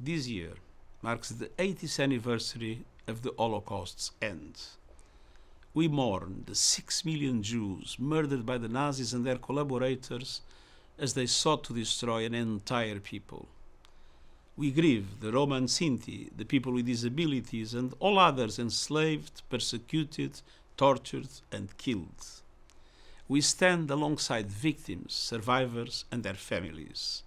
This year marks the 80th anniversary of the Holocaust's end. We mourn the 6 million Jews murdered by the Nazis and their collaborators as they sought to destroy an entire people. We grieve the Roma and Sinti, the people with disabilities, and all others enslaved, persecuted, tortured, and killed. We stand alongside victims, survivors, and their families.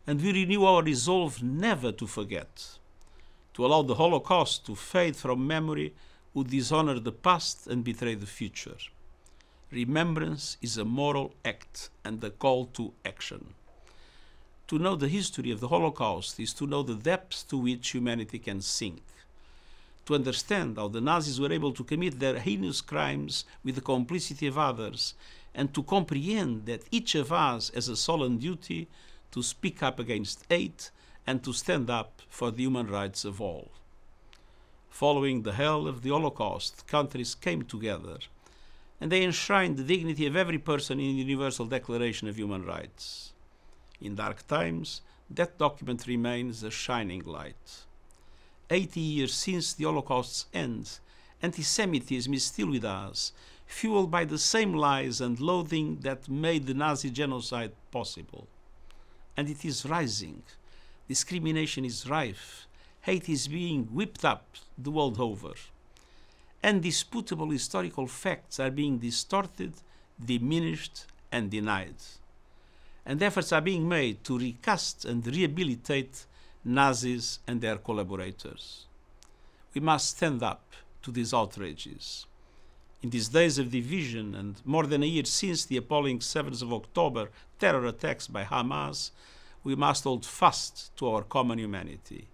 And we renew our resolve never to forget. To allow the Holocaust to fade from memory would dishonor the past and betray the future. Remembrance is a moral act and a call to action. To know the history of the Holocaust is to know the depths to which humanity can sink. To understand how the Nazis were able to commit their heinous crimes with the complicity of others, and to comprehend that each of us has a solemn duty to speak up against hate and to stand up for the human rights of all. Following the hell of the Holocaust, countries came together, and they enshrined the dignity of every person in the Universal Declaration of Human Rights. In dark times, that document remains a shining light. 80 years since the Holocaust's end, anti-Semitism is still with us, fueled by the same lies and loathing that made the Nazi genocide possible. And it is rising. Discrimination is rife. Hate is being whipped up the world over. Undisputable historical facts are being distorted, diminished, and denied. And efforts are being made to recast and rehabilitate Nazis and their collaborators. We must stand up to these outrages. In these days of division, and more than a year since the appalling 7th of October terror attacks by Hamas, we must hold fast to our common humanity.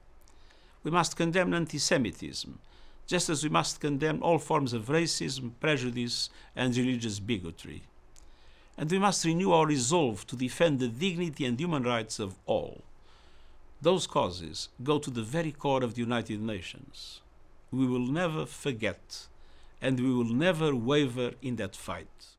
We must condemn anti-Semitism, just as we must condemn all forms of racism, prejudice, and religious bigotry. And we must renew our resolve to defend the dignity and human rights of all. Those causes go to the very core of the United Nations. We will never forget, and we will never waver in that fight.